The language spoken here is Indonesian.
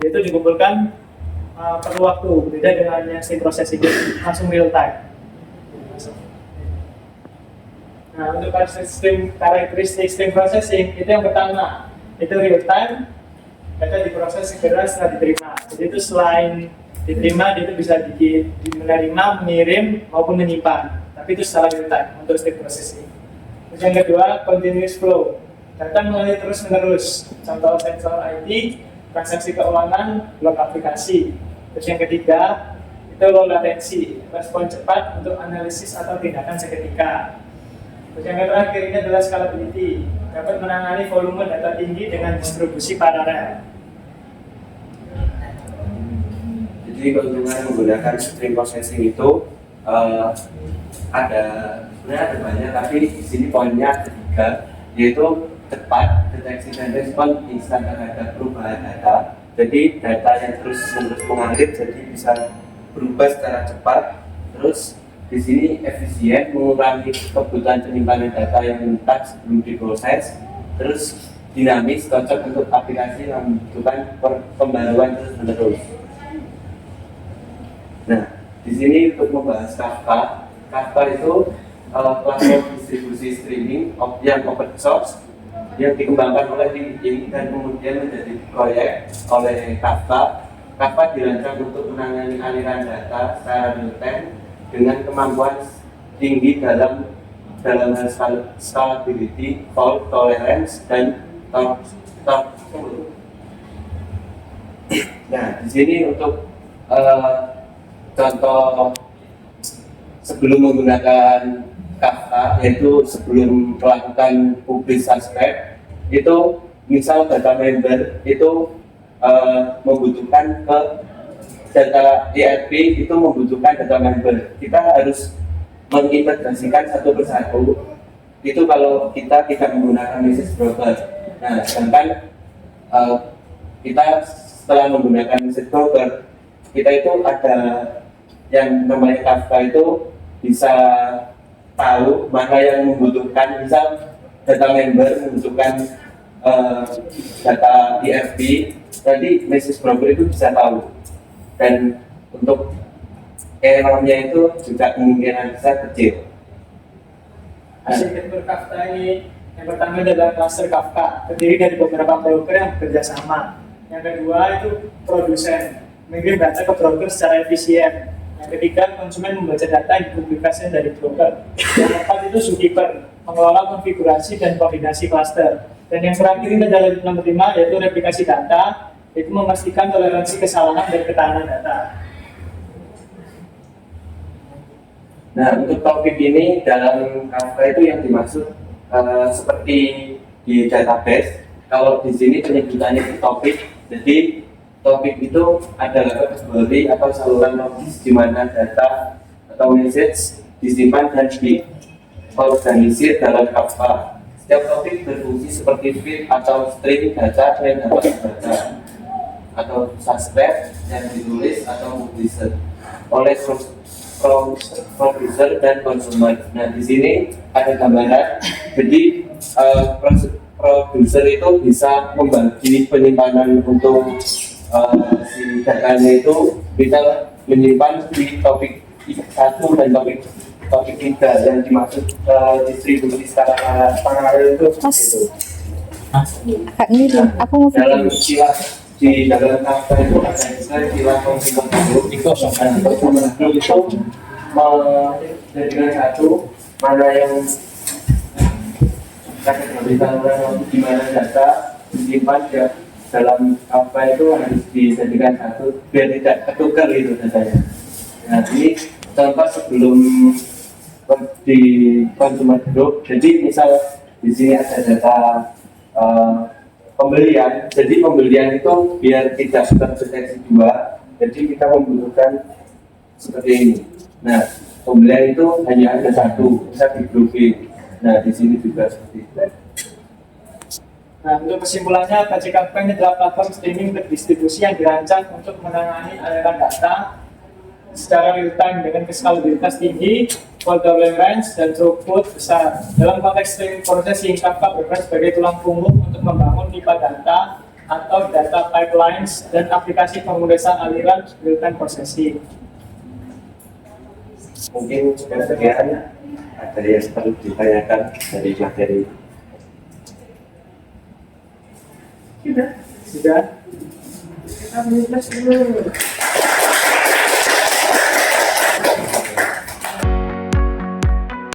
itu dikumpulkan perlu waktu, beda dengan yang stream processing langsung real time. Nah, untuk karakteristik stream processing itu yang pertama, itu real time, data diproses segera setelah diterima. Jadi itu selain diterima, dia itu bisa menerima, mengirim maupun menyimpan. Tapi itu secara real time untuk stream processing. Terus yang kedua, continuous flow. Data mengalir terus menerus. Contoh sensor IT, transaksi keuangan, blok aplikasi. Terus yang ketiga, itu low latency, respon cepat untuk analisis atau tindakan seketika. Terus yang terakhir ini adalah scalability, dapat menangani volume data tinggi dengan distribusi paralel. Jadi keuntungan menggunakan stream processing itu ada banyak, tapi di sini poinnya ada 3, yaitu cepat, deteksi dan respon instan terhadap perubahan data. Jadi data yang terus-menerus mengalir jadi bisa berubah secara cepat. Terus di sini efisien, mengurangi kebutuhan penyimpanan data yang mentah sebelum diproses. Terus dinamis, cocok untuk aplikasi yang membutuhkan pembaruan terus-menerus. Nah, di sini untuk membahas Kafka. Kafka itu platform distribusi streaming yang open source yang dikembangkan oleh LinkedIn dan kemudian menjadi proyek oleh Kafka. Kafka dirancang untuk menangani aliran data secara real time dengan kemampuan tinggi dalam hal scalability, fault tolerance, dan torque. Nah, di sini untuk contoh sebelum menggunakan Kafka, yaitu sebelum melakukan publish subscribe, itu misal data member itu membutuhkan data ERP itu membutuhkan data member. Kita harus mengintegrasikan satu persatu. Itu kalau kita tidak menggunakan message broker. Nah, sedangkan kita setelah menggunakan message broker, kita itu ada yang namanya Kafka itu bisa tahu mana yang membutuhkan, misal data member membutuhkan data ERP, jadi message broker itu bisa tahu. Dan untuk errornya itu juga kemungkinan besar kecil. Arsitektur Kafka ini yang pertama adalah cluster Kafka, terdiri dari beberapa broker yang bekerja sama. Yang kedua itu produsen, mengirim data ke broker secara efisien. Yang ketiga, konsumen membaca data yang dipublikasikan dari broker. Yang keempat itu zookeeper, mengelola konfigurasi dan koordinasi cluster. Dan yang terakhir ini adalah nomor 5, yaitu replikasi data, itu memastikan toleransi kesalahan dan ketahanan data. Nah, untuk topik ini dalam Kafka itu yang dimaksud seperti di database. Kalau di sini penyebutannya itu topik, jadi topik itu adalah kategori atau saluran logis di mana data atau message disimpan dan diorganisir dalam Kafka. Setiap topik berfungsi seperti feed atau stream data yang dapat dibaca atau subscribe yang ditulis atau publisher oleh produser dan konsumen. Nah, di sini ada gambaran. Jadi produser itu bisa membagi penyimpanan untuk si datanya itu bisa menyimpan di topik 1 dan topik 3 yang dimaksud distribusi secara paralel itu. Aku mau dalam istilah di dalam Kafka itu ada istilah konsumen group. Konsumen group itu menjadikan satu mana yang kategori saluran di mana data disimpan dalam Kafka itu harus dijadikan satu biar tidak ketukar itu datanya. Nah, ini contoh sebelum di consumer group. Jadi misal di sini ada data pembelian. Jadi pembelian itu biar tidak terdeteksi dua. Jadi kita membutuhkan seperti ini. Nah, pembelian itu hanya ada satu, bisa di grouping. Nah, di sini juga seperti itu. Nah, untuk kesimpulannya, KC Kafka ini adalah platform streaming berdistribusi yang dirancang untuk menangani aliran data secara real time dengan scalabilitas tinggi, fault tolerance, dan throughput besar. Dalam konteks streaming processing, Kafka berperan sebagai tulang punggung untuk membangun pipa data atau data pipelines dan aplikasi pemrosesan aliran real time processing. Mungkin sekian ada yang perlu ditanyakan dari materi. Sudah. Kita mulai dulu.